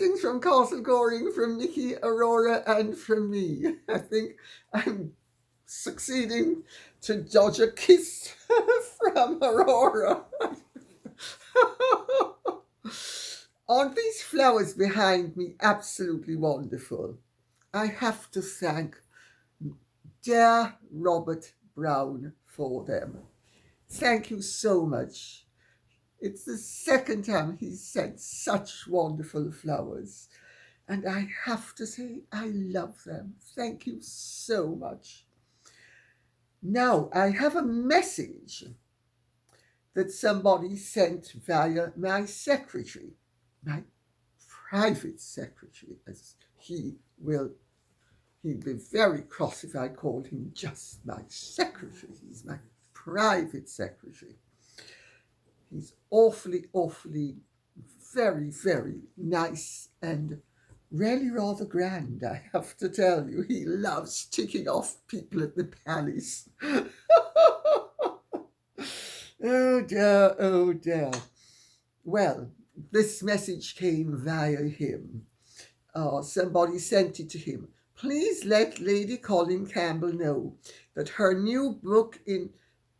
Greetings from Castle Goring, from Nikki, Aurora, and from me. I think I'm succeeding to dodge a kiss from Aurora. Aren't these flowers behind me absolutely wonderful? I have to thank dear Robert Brown for them. Thank you so much. It's the second time he's sent such wonderful flowers. And I have to say, I love them. Thank you so much. Now, I have a message that somebody sent via my secretary, my private secretary, as he'd be very cross if I called him just my secretary. He's my private secretary. He's awfully, very, very nice and really rather grand, I have to tell you. He loves ticking off people at the palace. Oh dear, oh dear. Well, this message came via him. Somebody sent it to him. Please let Lady Colin Campbell know that her new book in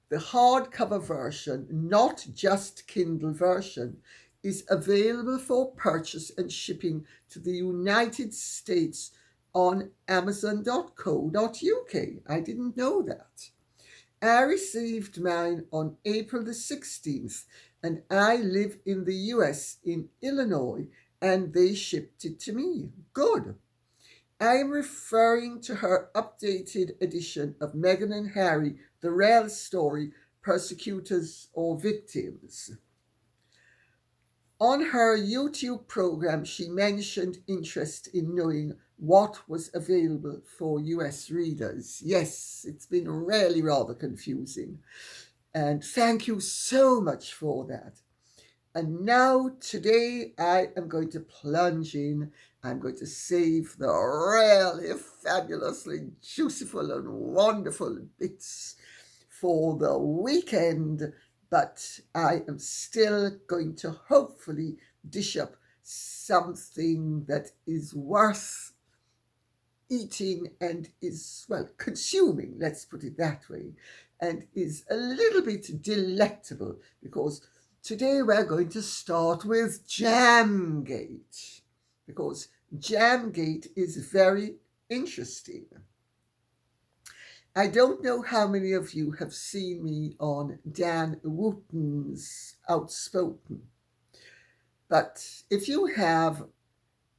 the hardcover version, not just Kindle version, is available for purchase and shipping to the United States on amazon.co.uk. I didn't know that. I received mine on April the 16th, and I live in the US in Illinois, and they shipped it to me. Good. I am referring to her updated edition of Meghan and Harry, the real story, persecutors or victims. On her YouTube program, she mentioned interest in knowing what was available for US readers. Yes, it's been really rather confusing. And thank you so much for that. And now, today, I am going to plunge in. I'm going to save the really fabulously juiciful and wonderful bits for the weekend, but I am still going to hopefully dish up something that is worth eating and is, well, consuming, let's put it that way, and is a little bit delectable, because today we're going to start with Jamgate, because Jamgate is very interesting. I don't know how many of you have seen me on Dan Wooten's Outspoken, but if you have,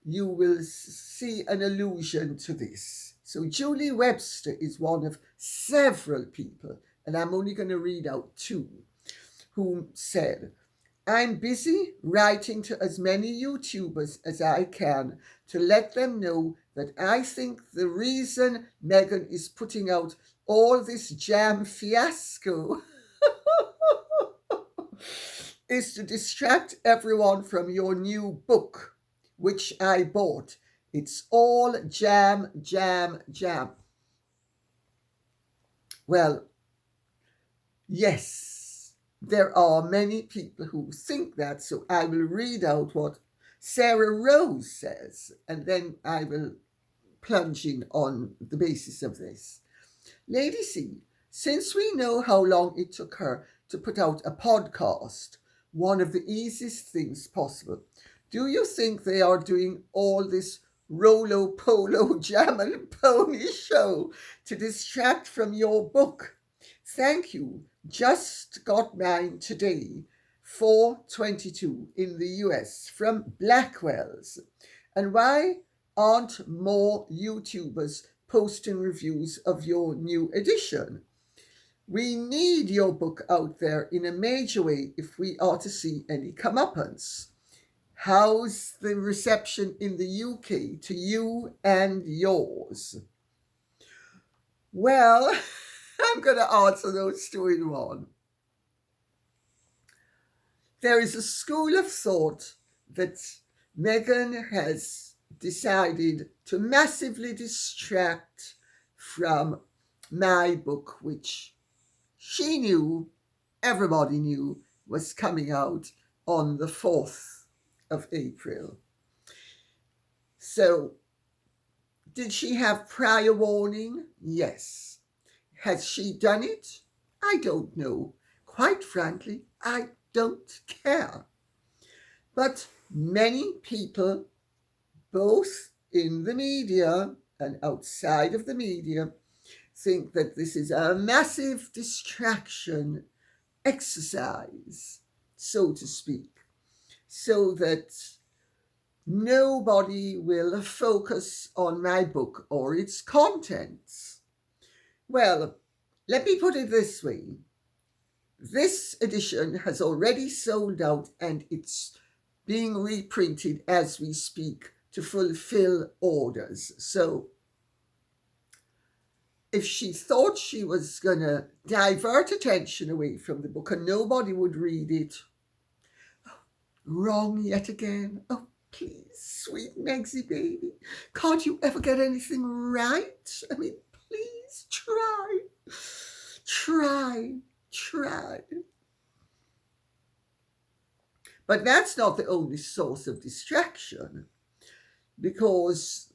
you will see an allusion to this. So Julie Webster is one of several people, and I'm only going to read out two, who said, I'm busy writing to as many YouTubers as I can to let them know that I think the reason Meghan is putting out all this jam fiasco is to distract everyone from your new book, which I bought. It's all jam, jam, jam. Well, yes, there are many people who think that, so I will read out what Sarah Rose says, and then I will plunge in on the basis of this. Lady C, since we know how long it took her to put out a podcast, one of the easiest things possible, do you think they are doing all this Rolo Polo Jam and Pony show to distract from your book? Thank you. Just got mine today, 4:22 in the US from Blackwell's. And why aren't more YouTubers posting reviews of your new edition? We need your book out there in a major way if we are to see any comeuppance. How's the reception in the UK to you and yours? Well, I'm going to answer those two in one. There is a school of thought that Meghan has decided to massively distract from my book, which she knew, everybody knew, was coming out on the 4th of April. So, did she have prior warning? Yes. Has she done it? I don't know. Quite frankly, I don't care. But many people, both in the media and outside of the media, think that this is a massive distraction exercise, so to speak, so that nobody will focus on my book or its contents. Well, let me put it this way. This edition has already sold out and it's being reprinted as we speak to fulfill orders. So if she thought she was going to divert attention away from the book and nobody would read it, wrong yet again. Oh, please, sweet Megsy baby, can't you ever get anything right? I mean, please try. But that's not the only source of distraction, because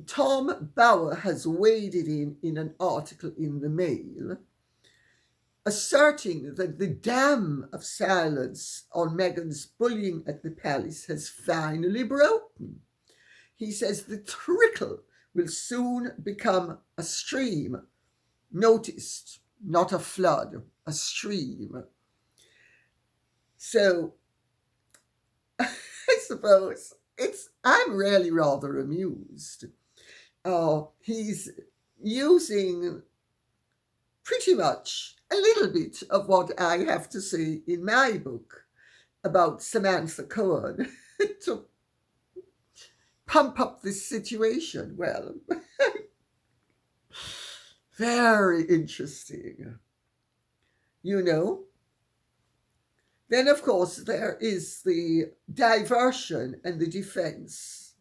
Tom Bauer has waded in an article in the Mail, asserting that the dam of silence on Meghan's bullying at the palace has finally broken. He says the trickle will soon become a stream. Noticed, not a flood, a stream. So, I suppose I'm really rather amused. He's using pretty much a little bit of what I have to say in my book about Samantha Cohen to pump up this situation. Well, very interesting. You know? Then, of course, there is the diversion and the defense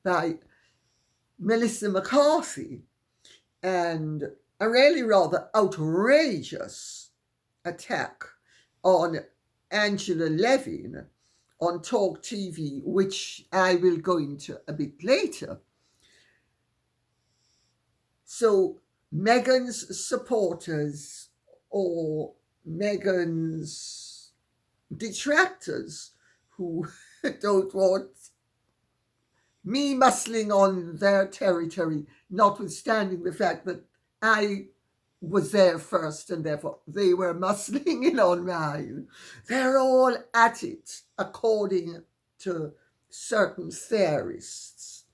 by Melissa McCarthy, and a really rather outrageous attack on Angela Levin on Talk TV, which I will go into a bit later. So Meghan's supporters or Meghan's detractors who don't want me muscling on their territory, notwithstanding the fact that I was there first and therefore they were muscling in on mine. They're all at it, according to certain theorists.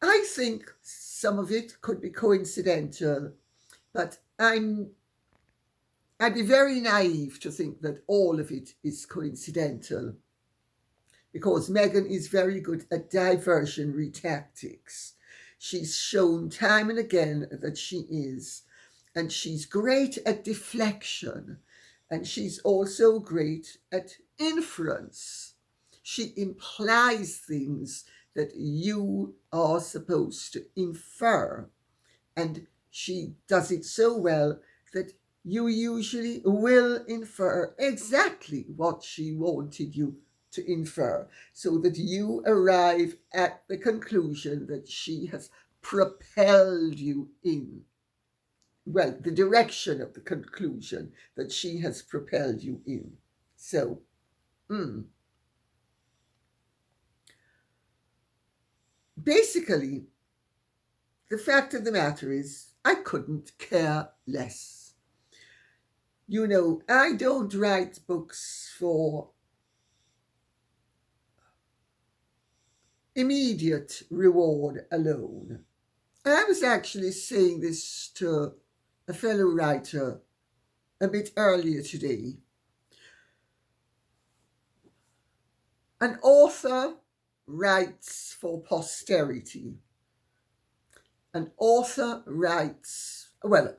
I think some of it could be coincidental, but I'd be very naive to think that all of it is coincidental, because Meghan is very good at diversionary tactics. She's shown time and again that she is, and she's great at deflection, and she's also great at inference. She implies things that you are supposed to infer, and she does it so well that you usually will infer exactly what she wanted you to infer, so that you arrive at the conclusion that she has propelled you in. Well, the direction of the conclusion that she has propelled you in. So, basically, the fact of the matter is, I couldn't care less. You know, I don't write books for immediate reward alone. I was actually saying this to a fellow writer a bit earlier today. An author writes for posterity. An author writes, well,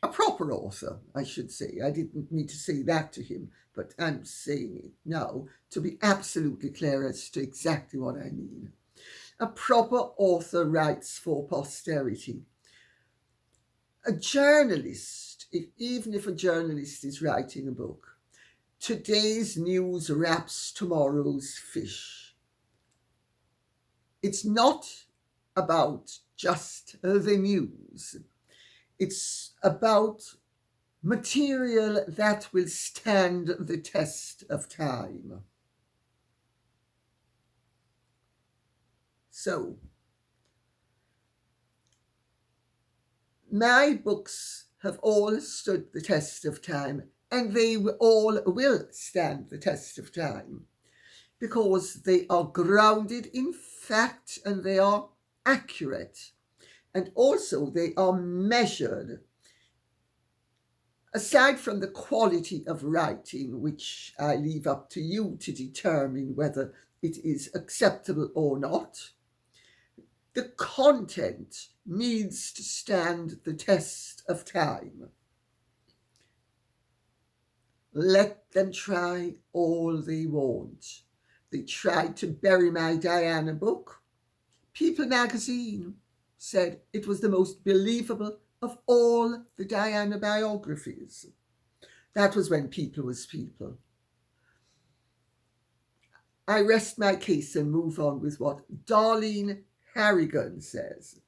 a proper author, I should say. I didn't need to say that to him, but I'm saying it now to be absolutely clear as to exactly what I mean. A proper author writes for posterity. A journalist, even if a journalist is writing a book, today's news wraps tomorrow's fish. It's not about just the news. It's about material that will stand the test of time. So, my books have all stood the test of time, and they all will stand the test of time because they are grounded in fact and they are accurate, and also they are measured. Aside from the quality of writing, which I leave up to you to determine whether it is acceptable or not, the content needs to stand the test of time. Let them try all they want. They tried to bury my Diana book. People magazine said it was the most believable of all the Diana biographies. That was when People was People. I rest my case and move on with what Darlene Harrigan says.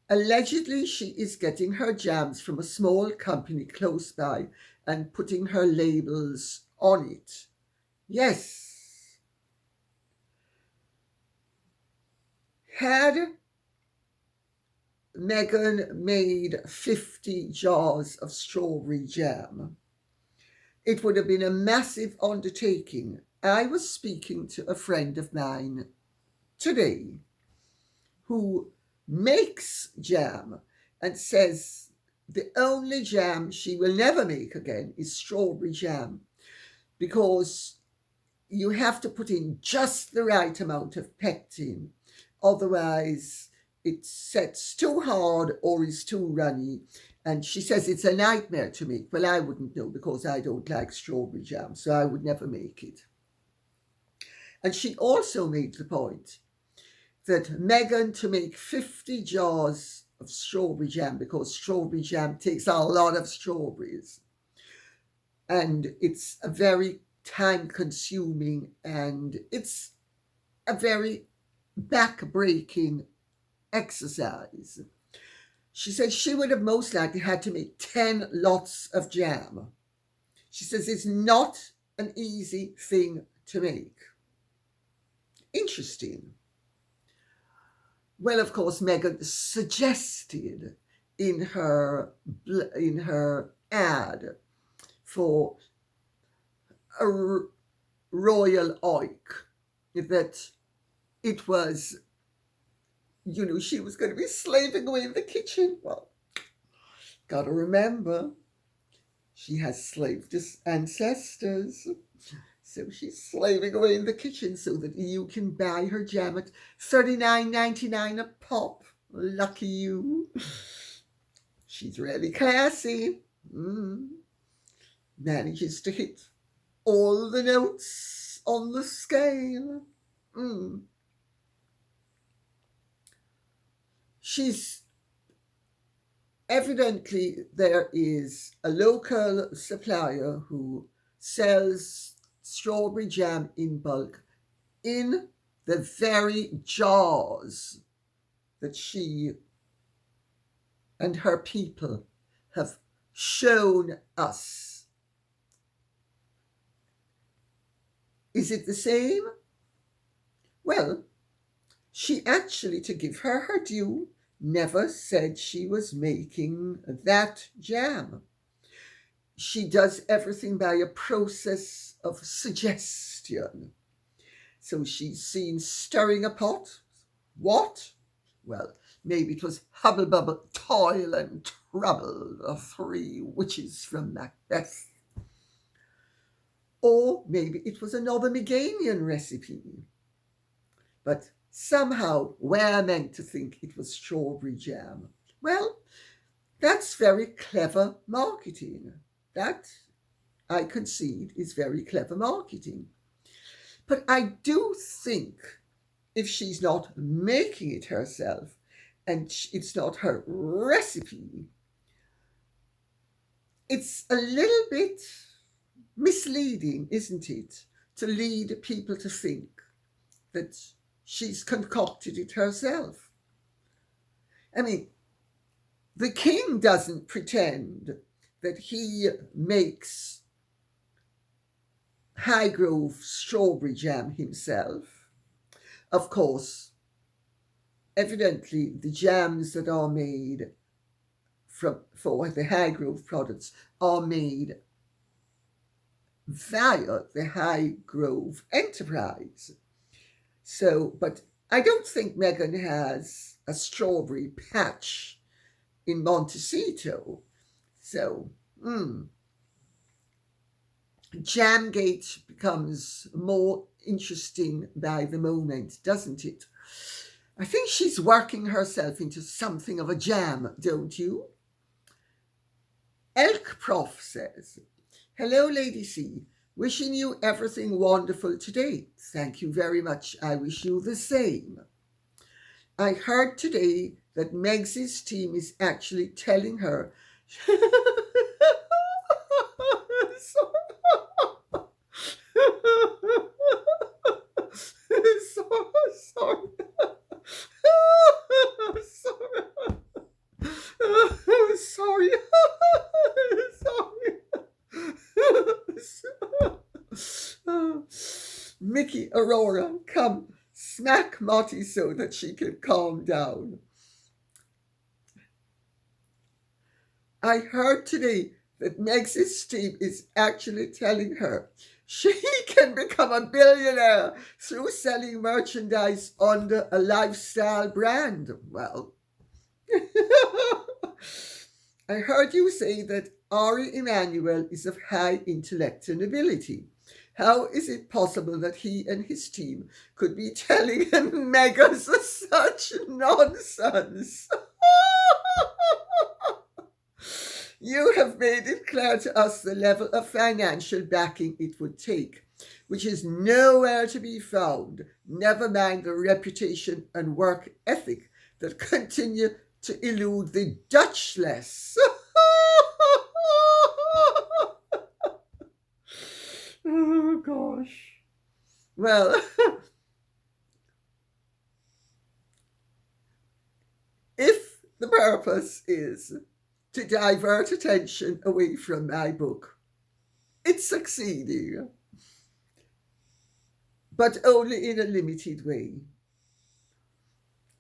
Allegedly, she is getting her jams from a small company close by and putting her labels on it. Yes. Had Meghan made 50 jars of strawberry jam, it would have been a massive undertaking. I was speaking to a friend of mine today who makes jam and says the only jam she will never make again is strawberry jam because you have to put in just the right amount of pectin. Otherwise, it sets too hard or is too runny. And she says it's a nightmare to make. Well, I wouldn't know because I don't like strawberry jam, so I would never make it. And she also made the point that Meghan to make 50 jars of strawberry jam, because strawberry jam takes a lot of strawberries. And it's a very time consuming and it's a very back-breaking exercise. She said she would have most likely had to make 10 lots of jam. She says it's not an easy thing to make. Interesting. Well, of course, Meghan suggested in her ad for a royal oik that it was, she was going to be slaving away in the kitchen. Well, gotta remember, she has slaved ancestors. So she's slaving away in the kitchen so that you can buy her jam at $39.99 a pop. Lucky you. She's really classy. Manages to hit all the notes on the scale. She's evidently, there is a local supplier who sells strawberry jam in bulk in the very jars that she and her people have shown us. Is it the same? Well, she actually, to give her due, never said she was making that jam. She does everything by a process of suggestion. So she's seen stirring a pot. What? Well, maybe it was Hubble Bubble, Toil and Trouble, the three witches from Macbeth. Or maybe it was another Meganian recipe. But somehow we're meant to think it was strawberry jam. Well, that's very clever marketing. That, I concede, is very clever marketing. But I do think if she's not making it herself and it's not her recipe, it's a little bit misleading, isn't it, to lead people to think that she's concocted it herself. I mean, the king doesn't pretend that he makes Highgrove strawberry jam himself. Of course, evidently the jams that are made for the Highgrove products are made via the Highgrove enterprise. So, but I don't think Meghan has a strawberry patch in Montecito. So, Jamgate becomes more interesting by the moment, doesn't it? I think she's working herself into something of a jam, don't you? Elk Prof says, "Hello, Lady C. Wishing you everything wonderful today. Thank you very much. I wish you the same. I heard today that Meg's team is actually telling her Mickey, Aurora, come, smack Motty so that she can calm down. I heard today that Meg's team is actually telling her she can become a billionaire through selling merchandise under a lifestyle brand. Well, I heard you say that Ari Emanuel is of high intellect and ability. How is it possible that he and his team could be telling Meghan such nonsense? You have made it clear to us the level of financial backing it would take, which is nowhere to be found, never mind the reputation and work ethic that continue to elude the Dutchless. Oh, gosh. Well, if the purpose is to divert attention away from my book, it's succeeding, but only in a limited way.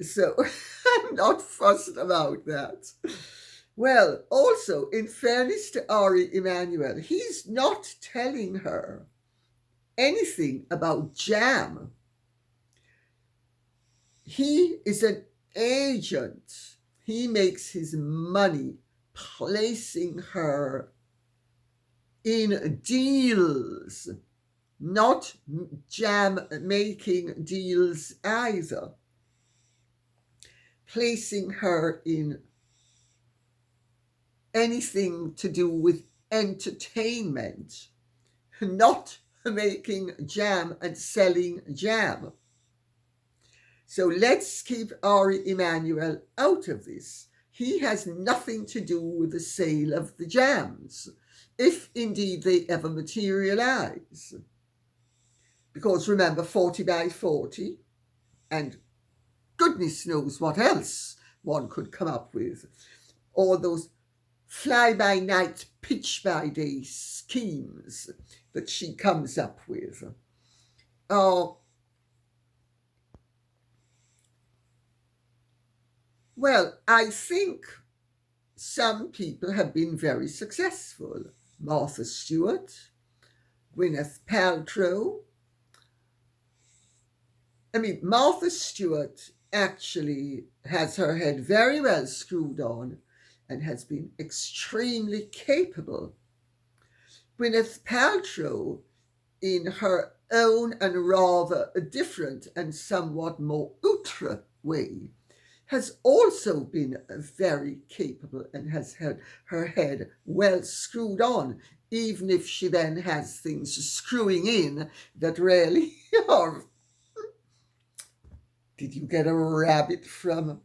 So I'm not fussed about that. Well, also, in fairness to Ari Emanuel, he's not telling her anything about jam. He is an agent. He makes his money placing her in deals, not jam making deals either. Placing her in anything to do with entertainment, not making jam and selling jam. So let's keep Ari Emanuel out of this. He has nothing to do with the sale of the jams, if indeed they ever materialize. Because remember, 40 by 40, and goodness knows what else one could come up with. All those fly-by-night, pitch-by-day schemes that she comes up with. Well, I think some people have been very successful. Martha Stewart, Gwyneth Paltrow. I mean, Martha Stewart actually has her head very well screwed on and has been extremely capable. Gwyneth Paltrow, in her own and rather different and somewhat more outre way, has also been very capable and has had her head well screwed on, even if she then has things screwing in that really are. Did you get a rabbit from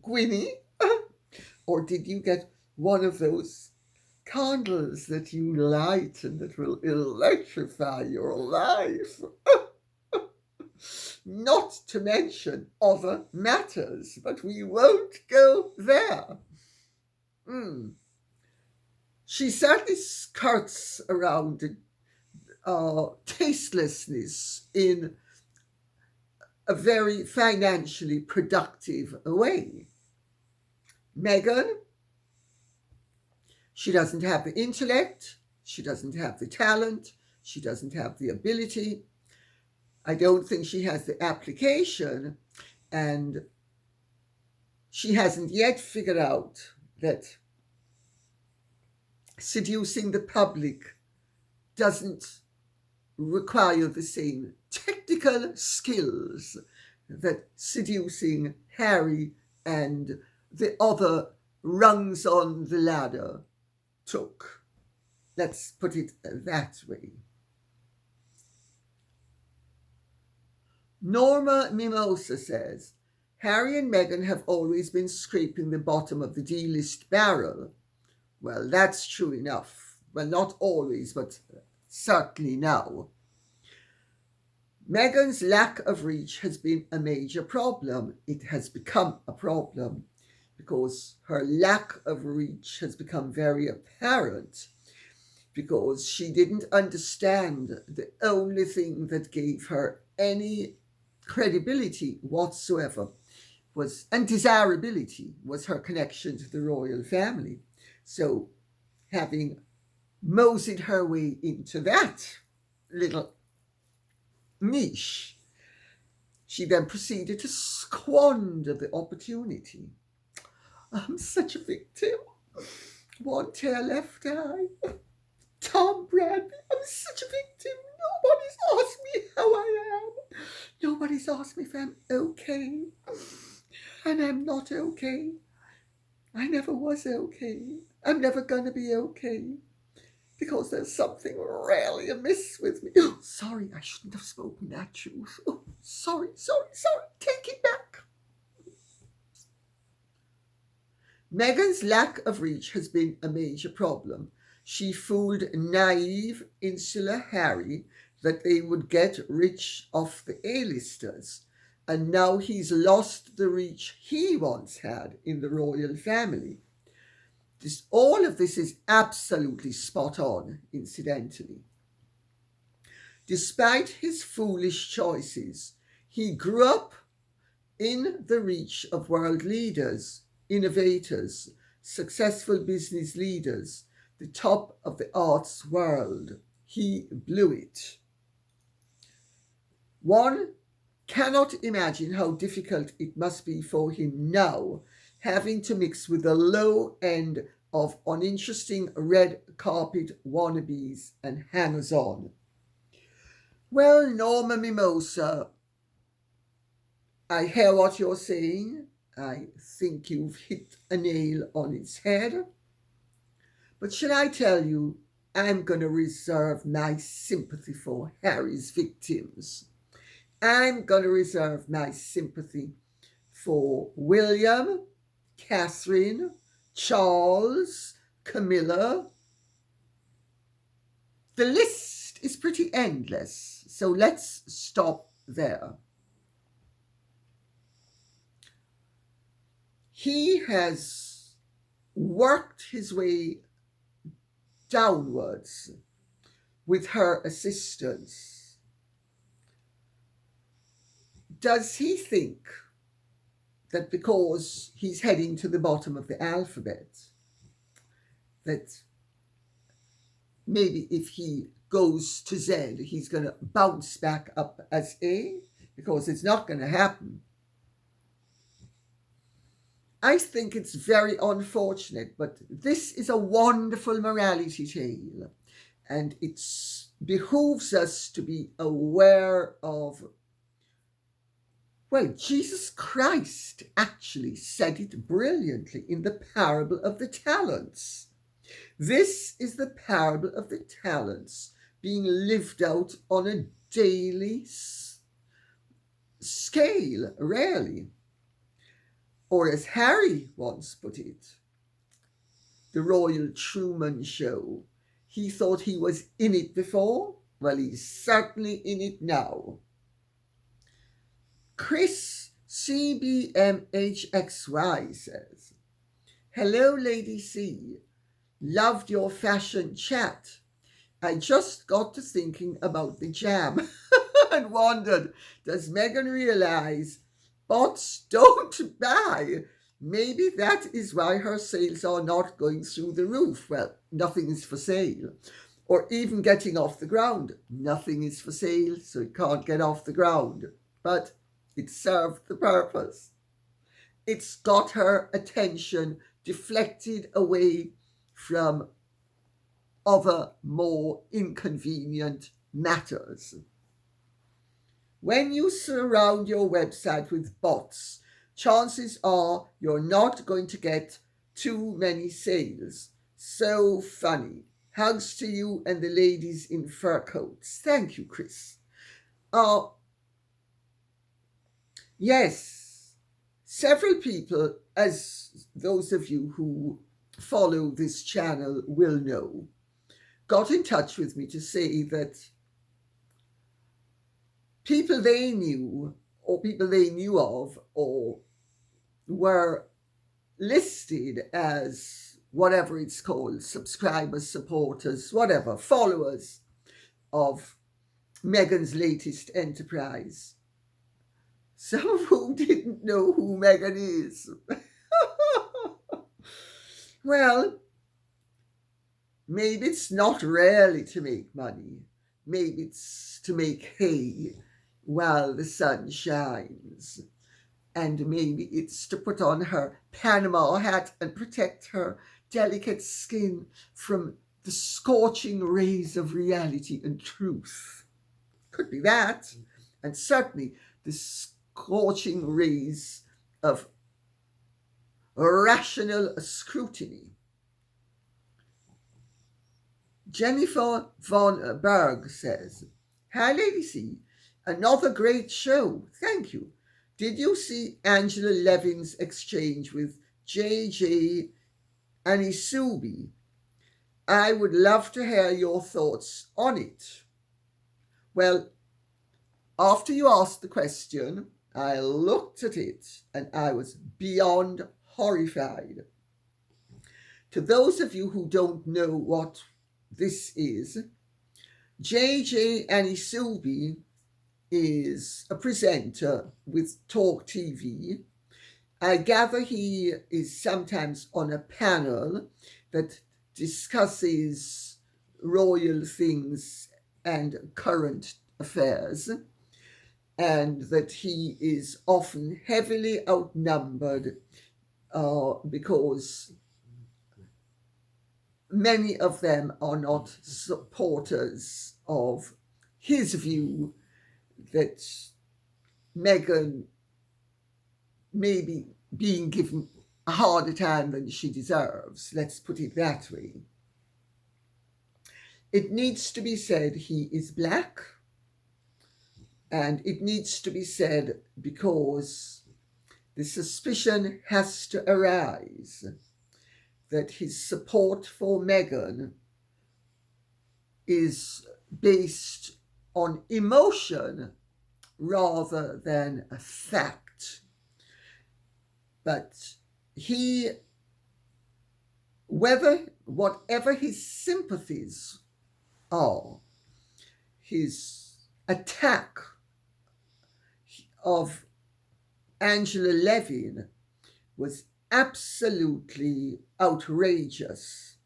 Gwynnie? Or did you get one of those candles that you light and that will electrify your life? not to mention other matters, but we won't go there. She certainly skirts around tastelessness in a very financially productive way. Meghan, she doesn't have the intellect, she doesn't have the talent, she doesn't have the ability. I don't think she has the application, and she hasn't yet figured out that seducing the public doesn't require the same technical skills that seducing Harry and the other rungs on the ladder took. Let's put it that way. Norma Mimosa says, Harry and Meghan have always been scraping the bottom of the D-list barrel. Well, that's true enough. Well, not always, but certainly now. Meghan's lack of reach has been a major problem. It has become a problem because her lack of reach has become very apparent, because she didn't understand the only thing that gave her any credibility whatsoever and desirability was her connection to the royal family. So, having moseyed her way into that little niche, she then proceeded to squander the opportunity. I'm such a victim. One tail left eye. Tom Bradby, I'm such a victim. Nobody's asked me how I am. Nobody's asked me if I'm okay. And I'm not okay. I never was okay. I'm never going to be okay. Because there's something really amiss with me. Oh, sorry, I shouldn't have spoken that truth. Oh, sorry. Take it back. Meghan's lack of reach has been a major problem. She fooled naive, insular Harry that they would get rich off the A-listers, and now he's lost the reach he once had in the royal family. All of this is absolutely spot on, incidentally. Despite his foolish choices, he grew up in the reach of world leaders, innovators, successful business leaders, the top of the arts world. He blew it. One cannot imagine how difficult it must be for him now, having to mix with the low end of uninteresting red carpet wannabes and hangers-on. Well, Norma Mimosa, I hear what you're saying. I think you've hit a nail on its head. But should I tell you, I'm going to reserve my sympathy for Harry's victims. I'm going to reserve my sympathy for William, Catherine, Charles, Camilla. The list is pretty endless, so let's stop there. He has worked his way downwards with her assistance. Does he think that because he's heading to the bottom of the alphabet, that maybe if he goes to Z, he's going to bounce back up as A? Because it's not going to happen. I think it's very unfortunate, but this is a wonderful morality tale, and it behooves us to be aware of, well, Jesus Christ actually said it brilliantly in the parable of the talents. This is the parable of the talents being lived out on a daily scale, really. Or as Harry once put it, the Royal Truman Show, he thought he was in it before. Well, he's certainly in it now. Chris CBMHXY says, "Hello, Lady C. Loved your fashion chat. I just got to thinking about the jam and wondered, does Meghan realise bots don't buy? Maybe that is why her sales are not going through the roof. Well, nothing is for sale. Or even getting off the ground. Nothing is for sale, so it can't get off the ground. But it served the purpose. It's got her attention deflected away from other more inconvenient matters. When you surround your website with bots, chances are you're not going to get too many sales. So funny. Hugs to you and the ladies in fur coats." Thank you, Chris. Yes, several people, as those of you who follow this channel will know, got in touch with me to say that people they knew or people they knew of or were listed as whatever it's called, subscribers, supporters, whatever, followers of Meghan's latest enterprise. Some of whom didn't know who Meghan is. Well, maybe it's not really to make money. Maybe it's to make hay while the sun shines. And maybe it's to put on her Panama hat and protect her delicate skin from the scorching rays of reality and truth. Could be that. And certainly the scorching rays of rational scrutiny. Jennifer von Berg says, "Hi, Lady C. Another great show. Thank you. Did you see Angela Levin's exchange with J.J. Anisubi? I would love to hear your thoughts on it." Well, after you asked the question, I looked at it and I was beyond horrified. To those of you who don't know what this is, J.J. Anisubi is a presenter with Talk TV. I gather he is sometimes on a panel that discusses royal things and current affairs, and that he is often heavily outnumbered because many of them are not supporters of his view that Meghan may be being given a harder time than she deserves. Let's put it that way. It needs to be said he is black, and it needs to be said because the suspicion has to arise that his support for Meghan is based on emotion rather than a fact. But he, whatever his sympathies are, his attack of Angela Levin was absolutely outrageous.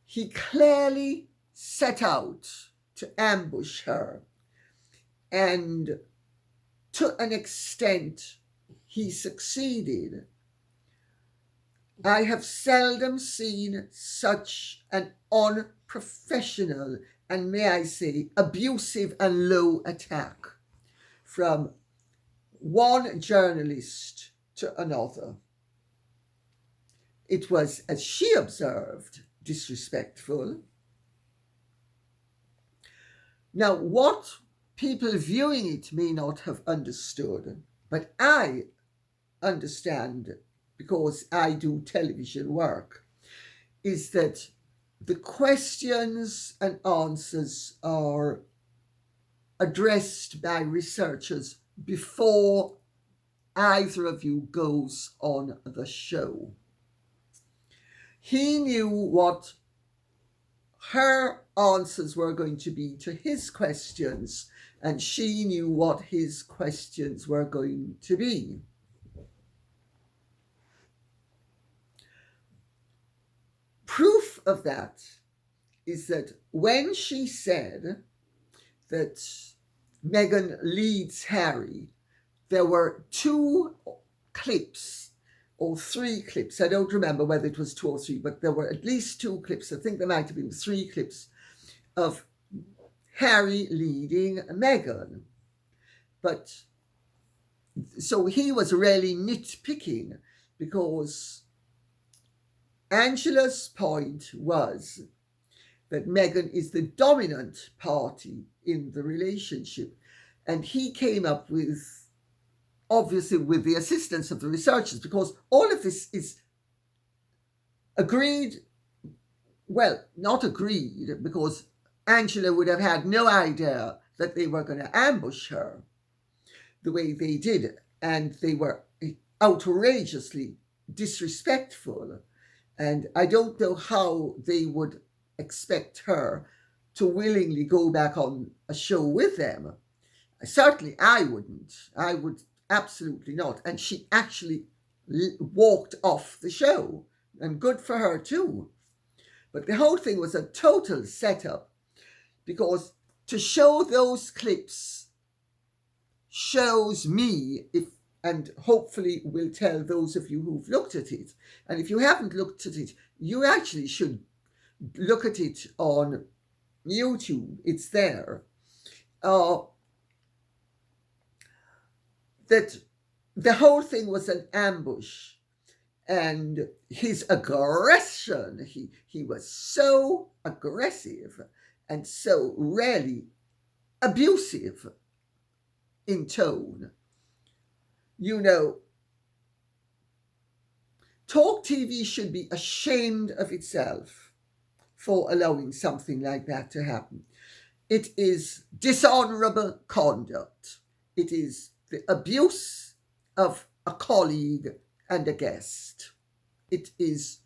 He clearly set out to ambush her, and to an extent he succeeded. I have seldom seen such an unprofessional and, may I say, abusive and low attack from one journalist to another. It was, as she observed, disrespectful. Now, what people viewing it may not have understood, but I understand because I do television work, is that the questions and answers are addressed by researchers before either of you goes on the show. He knew what her answers were going to be to his questions, and she knew what his questions were going to be. Proof of that is that when she said that Meghan leads Harry, there were 2 clips or 3 clips. I don't remember whether it was 2 or 3, but there were at least 2 clips. I think there might have been 3 clips of Harry leading Meghan. But so he was really nitpicking, because Angela's point was that Meghan is the dominant party in the relationship. And he came up with, obviously with the assistance of the researchers, because all of this is agreed, well, not agreed, because Angela would have had no idea that they were going to ambush her the way they did. And they were outrageously disrespectful. And I don't know how they would expect her to willingly go back on a show with them. Certainly I wouldn't. I would absolutely not. And she actually walked off the show, and good for her too. But the whole thing was a total setup, because to show those clips shows me, and hopefully will tell those of you who've looked at it. And if you haven't looked at it, you actually should look at it on YouTube. It's there. That the whole thing was an ambush, and his aggression, he was so aggressive and so really abusive in tone. You know, Talk TV should be ashamed of itself for allowing something like that to happen. It is dishonourable conduct. It is the abuse of a colleague and a guest. It is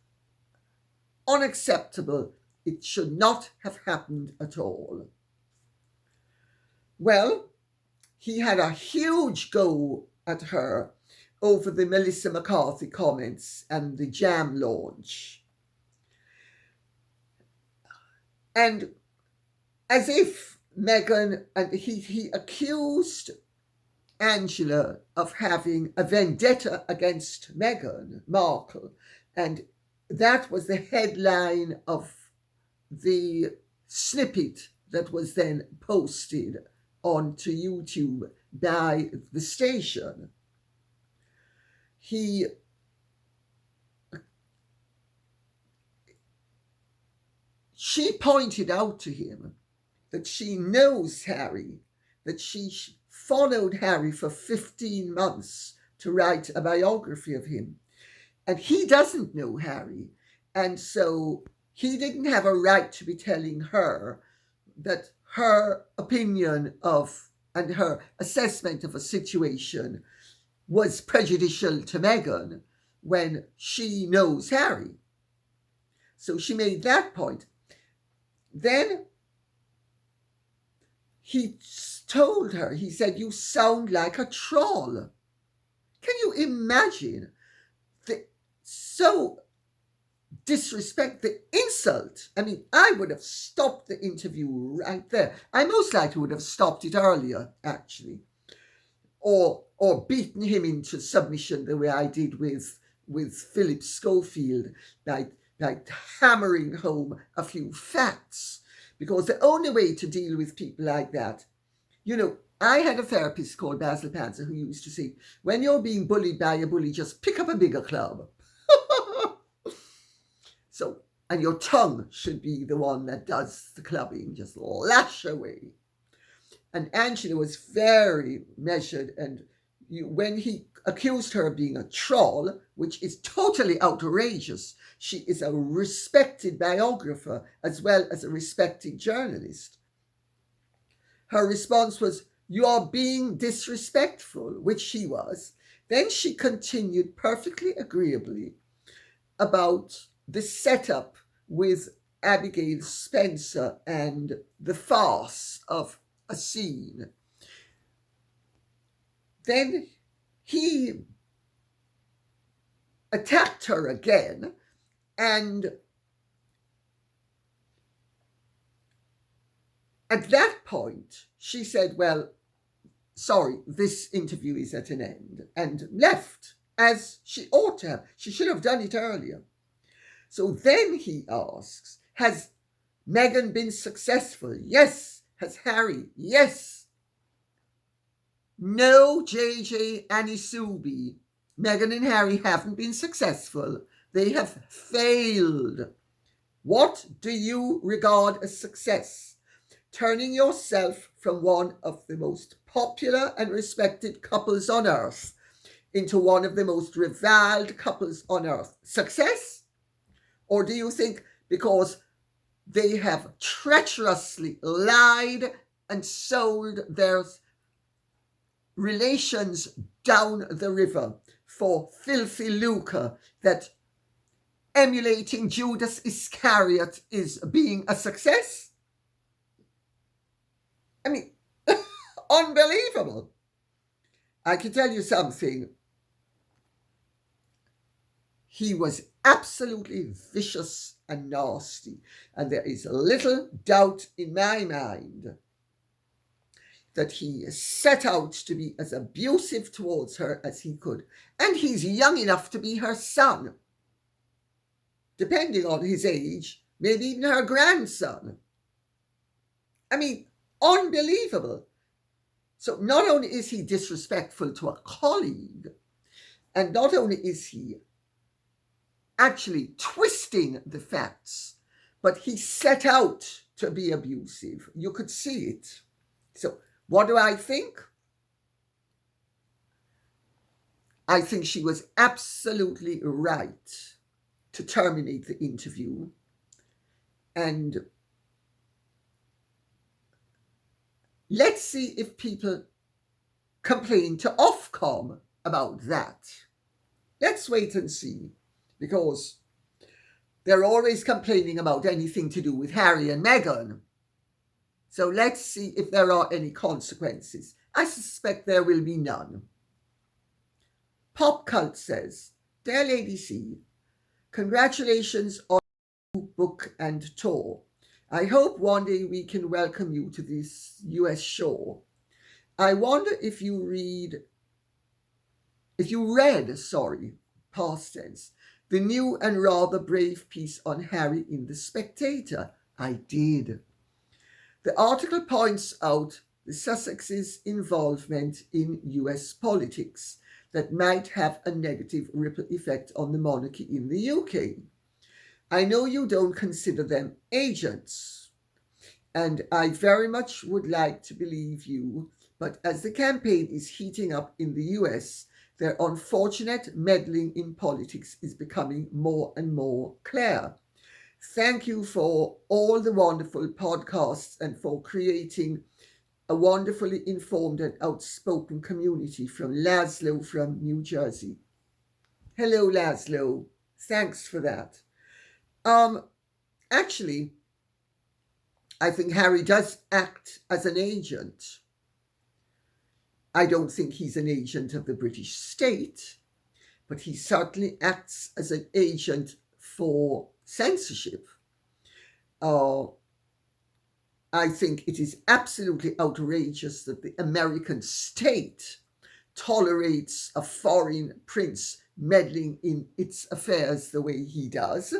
unacceptable. It should not have happened at all. Well, he had a huge go at her over the Melissa McCarthy comments and the jam launch. And as if Meghan, and he accused Angela of having a vendetta against Meghan Markle, and that was the headline of the snippet that was then posted onto YouTube by the station. She pointed out to him that she knows Harry, that she followed Harry for 15 months to write a biography of him. And he doesn't know Harry. And so he didn't have a right to be telling her that her opinion of and her assessment of a situation was prejudicial to Meghan when she knows Harry. So she made that point. Then he told her, he said, "You sound like a troll." Can you imagine the disrespect, the insult? I mean, I would have stopped the interview right there. I most likely would have stopped it earlier, actually. Or beaten him into submission the way I did with Philip Schofield, by hammering home a few facts. Because the only way to deal with people like that, you know, I had a therapist called Basil Panzer who used to say, when you're being bullied by a bully, just pick up a bigger club. So, and your tongue should be the one that does the clubbing, just lash away. And Angela was very measured, and when he accused her of being a troll, which is totally outrageous, she is a respected biographer as well as a respected journalist. Her response was, You are being disrespectful, which she was. Then she continued perfectly agreeably about the setup with Abigail Spencer and the farce of a scene. Then he attacked her again, and at that point she said, well, sorry, this interview is at an end, and left, as she ought to have. She should have done it earlier. So then he asks, has Meghan been successful? Yes. Has Harry? Yes. No, JJ Anisubi. Meghan and Harry haven't been successful. They have failed. What do you regard as success? Turning yourself from one of the most popular and respected couples on earth into one of the most reviled couples on earth. Success? Or do you think because they have treacherously lied and sold their relations down the river for filthy lucre, that emulating Judas Iscariot is being a success? I mean, unbelievable. I can tell you something. He was absolutely vicious and nasty, and there is little doubt in my mind that he set out to be as abusive towards her as he could. And he's young enough to be her son, depending on his age, maybe even her grandson. I mean, unbelievable. So not only is he disrespectful to a colleague, and not only is he actually twisting the facts, but he set out to be abusive. You could see it. So what do I think? I think she was absolutely right to terminate the interview. And let's see if people complain to Ofcom about that. Let's wait and see, because they're always complaining about anything to do with Harry and Meghan. So let's see if there are any consequences. I suspect there will be none. Pop Cult says, Dear Lady C, congratulations on your book and tour. I hope one day we can welcome you to this US shore. I wonder if you read, past tense, the new and rather brave piece on Harry in the Spectator. I did. The article points out the Sussexes' involvement in US politics that might have a negative ripple effect on the monarchy in the UK. I know you don't consider them agents, and I very much would like to believe you, but as the campaign is heating up in the US, their unfortunate meddling in politics is becoming more and more clear. Thank you for all the wonderful podcasts and for creating a wonderfully informed and outspoken community. From Laszlo from New Jersey. Hello, Laszlo. Thanks for that. Actually, I think Harry does act as an agent. I don't think he's an agent of the British state, but he certainly acts as an agent for censorship. I think it is absolutely outrageous that the American state tolerates a foreign prince meddling in its affairs the way he does.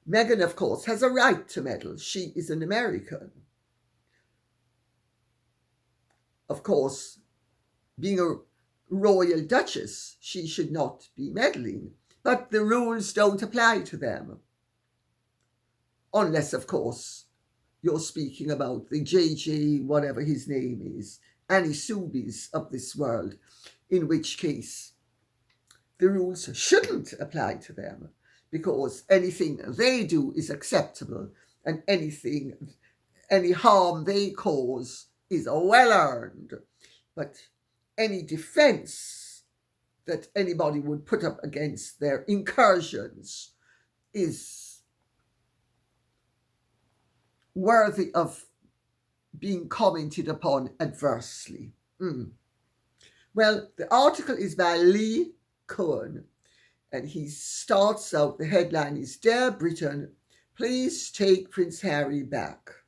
Meghan, of course, has a right to meddle. She is an American. Of course, being a royal duchess, she should not be meddling, but the rules don't apply to them. Unless, of course, you're speaking about the JJ, whatever his name is, Anisubis of this world, in which case the rules shouldn't apply to them, because anything they do is acceptable, and any harm they cause is well earned, but any defense that anybody would put up against their incursions is worthy of being commented upon adversely. Well, the article is by Lady Colin, and he starts out, the headline is, "Dear Britain, please take Prince Harry back."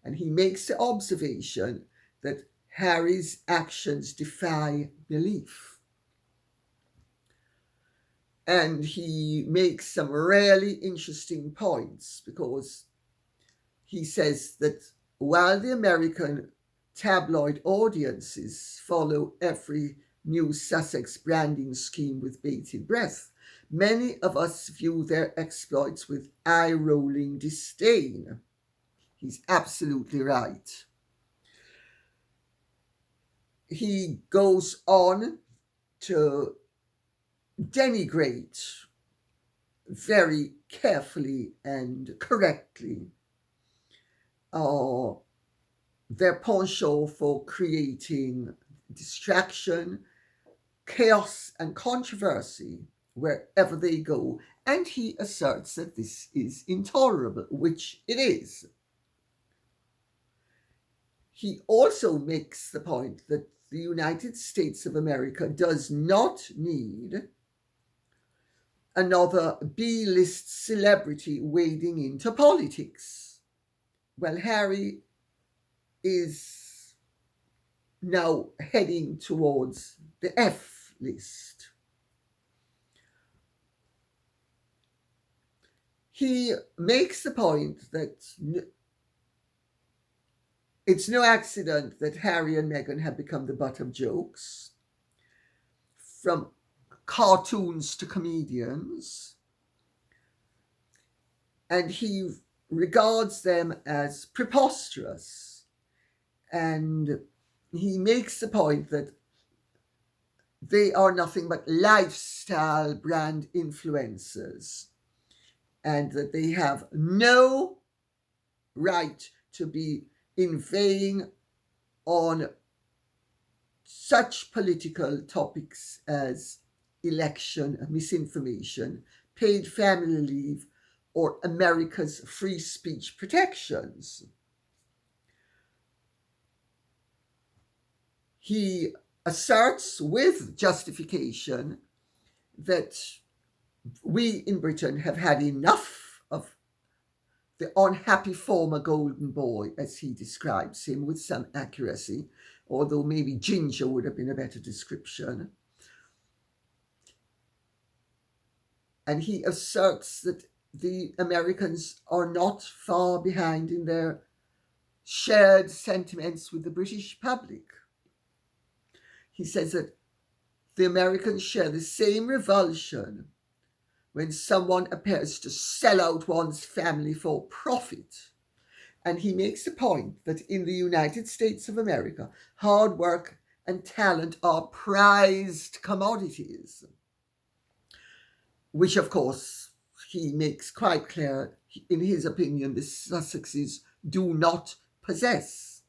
And he makes the observation that Harry's actions defy belief. And he makes some really interesting points, because he says that while the American tabloid audiences follow every new Sussex branding scheme with bated breath, many of us view their exploits with eye-rolling disdain. He's absolutely right. He goes on to denigrate very carefully and correctly their penchant for creating distraction, chaos, and controversy wherever they go, and he asserts that this is intolerable, which it is. He also makes the point that the United States of America does not need another B-list celebrity wading into politics. Well, Harry is now heading towards the F list. He makes the point that it's no accident that Harry and Meghan have become the butt of jokes, from cartoons to comedians, and he regards them as preposterous. And he makes the point that they are nothing but lifestyle brand influencers, and that they have no right to be inveighing on such political topics as election, misinformation, paid family leave, or America's free speech protections. He asserts with justification that we in Britain have had enough of the unhappy former golden boy, as he describes him with some accuracy, although maybe ginger would have been a better description. And he asserts that the Americans are not far behind in their shared sentiments with the British public. He says that the Americans share the same revulsion when someone appears to sell out one's family for profit. And he makes the point that in the United States of America, hard work and talent are prized commodities, which of course he makes quite clear, in his opinion, the Sussexes do not possess,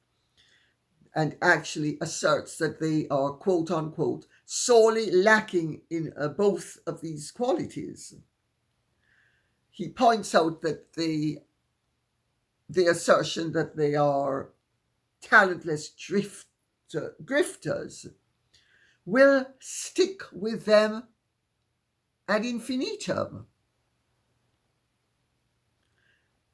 and actually asserts that they are, quote unquote, sorely lacking in both of these qualities. He points out that the assertion that they are talentless grifters will stick with them ad infinitum.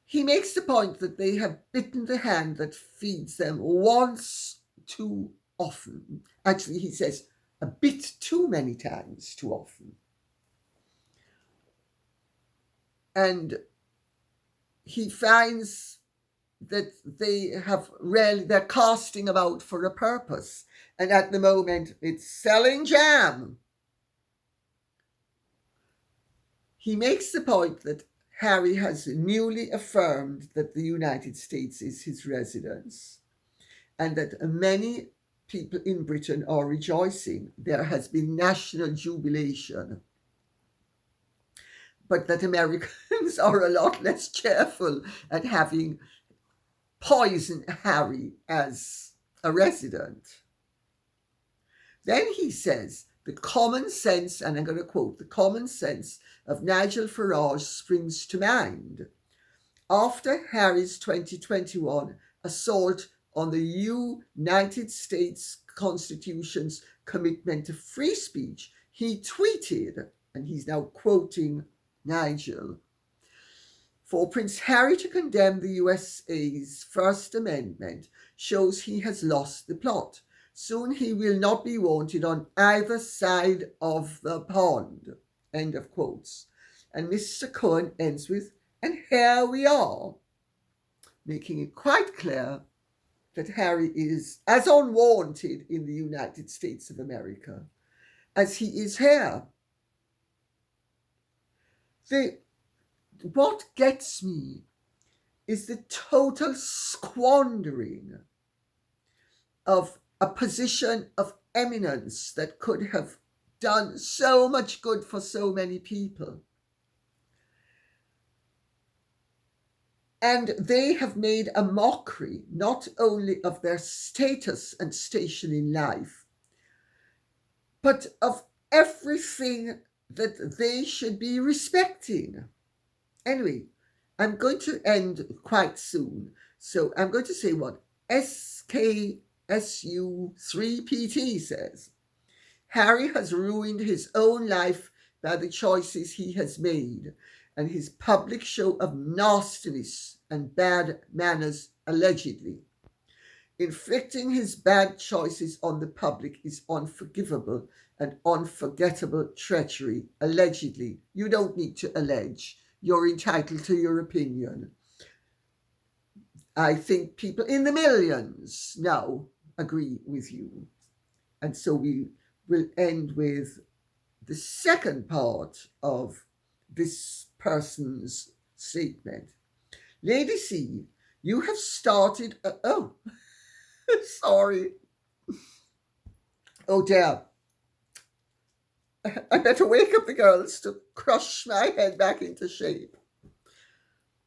He makes the point that they have bitten the hand that feeds them once too often. Actually, he says a bit too many times too often. And he finds that they're casting about for a purpose. And at the moment, it's selling jam. He makes the point that Harry has newly affirmed that the United States is his residence, and that many people in Britain are rejoicing. There has been national jubilation. But that Americans are a lot less cheerful at having poisoned Harry as a resident. Then he says, the common sense, and I'm going to quote, the common sense of Nigel Farage springs to mind. After Harry's 2021 assault on the United States Constitution's commitment to free speech, he tweeted, and he's now quoting Nigel, for Prince Harry to condemn the USA's First Amendment shows he has lost the plot. Soon he will not be wanted on either side of the pond. End of quotes. And Mr. Cohen ends with, and here we are, making it quite clear that Harry is as unwanted in the United States of America as he is here. What gets me is the total squandering of a position of eminence that could have done so much good for so many people. And they have made a mockery not only of their status and station in life, but of everything that they should be respecting. Anyway, I'm going to end quite soon. So I'm going to say what SKSU3PT says. Harry has ruined his own life by the choices he has made and his public show of nastiness and bad manners, allegedly. Inflicting his bad choices on the public is unforgivable and unforgettable treachery, allegedly. You don't need to allege. You're entitled to your opinion. I think people in the millions now agree with you. And so we will end with the second part of this person's statement. Lady C, you have started... sorry. Oh dear. I better wake up the girls to crush my head back into shape.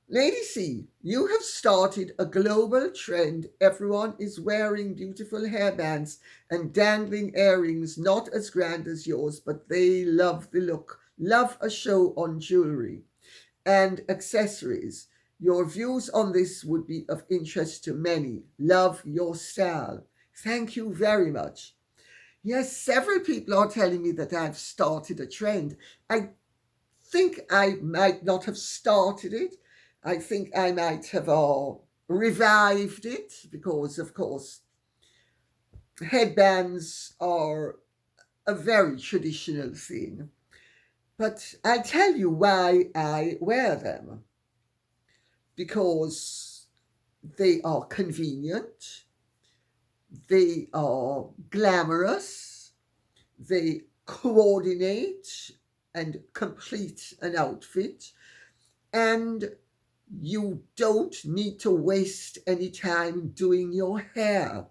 Lady C, you have started a global trend. Everyone is wearing beautiful hairbands and dangling earrings, not as grand as yours, but they love the look, love a show on jewelry and accessories. Your views on this would be of interest to many. Love your style. Thank you very much. Yes, several people are telling me that I've started a trend. I think I might not have started it. I think I might have revived it because, of course, headbands are a very traditional thing. But I tell you why I wear them. Because they are convenient, they are glamorous, they coordinate and complete an outfit, and you don't need to waste any time doing your hair.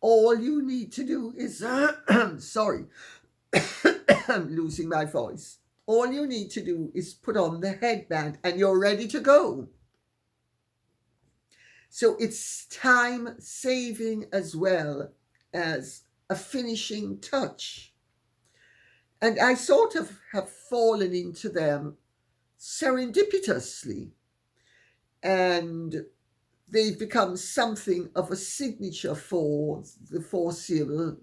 All you need to do is, sorry, I'm losing my voice. All you need to do is put on the headband and you're ready to go. So it's time saving as well as a finishing touch. And I sort of have fallen into them serendipitously. And they've become something of a signature for the foreseeable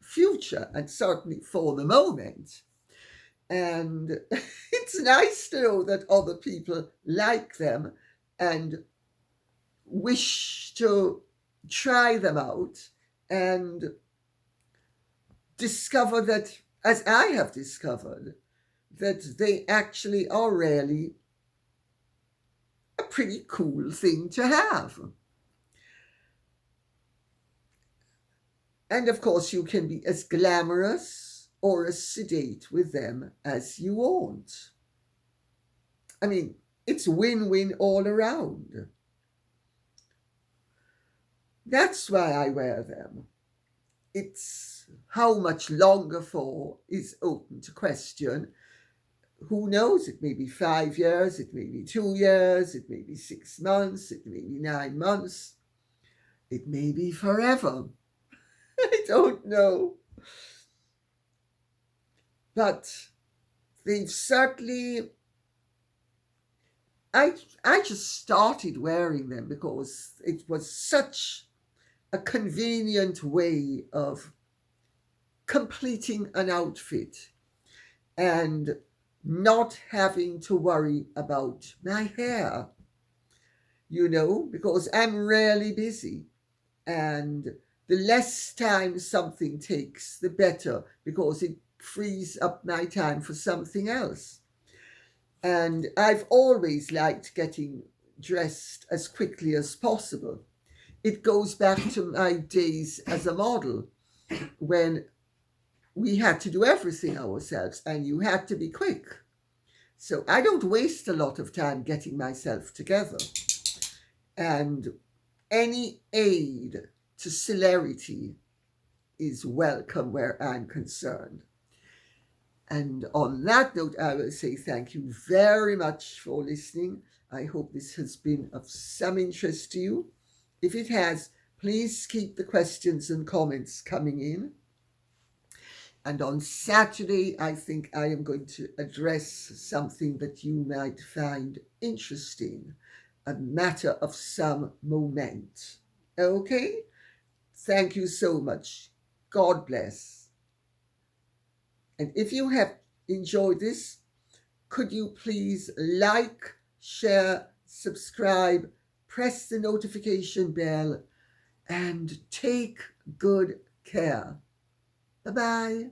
future and certainly for the moment. And it's nice to know that other people like them and wish to try them out and discover that, as I have discovered, that they actually are really a pretty cool thing to have. And of course, you can be as glamorous or as sedate with them as you want. I mean, it's win-win all around. That's why I wear them. It's how much longer for is open to question. Who knows? It may be 5 years, it may be 2 years, it may be 6 months, it may be 9 months. It may be forever. I don't know. But they've certainly... I just started wearing them because it was such a convenient way of completing an outfit and not having to worry about my hair, because I'm really busy. And the less time something takes, the better, because it frees up my time for something else. And I've always liked getting dressed as quickly as possible. It goes back to my days as a model when we had to do everything ourselves and you had to be quick. So I don't waste a lot of time getting myself together. And any aid to celerity is welcome where I'm concerned. And on that note, I will say thank you very much for listening. I hope this has been of some interest to you. If it has, please keep the questions and comments coming in. And on Saturday, I think I am going to address something that you might find interesting, a matter of some moment. Okay? Thank you so much. God bless. And if you have enjoyed this, could you please like, share, subscribe, press the notification bell, and take good care. Bye-bye.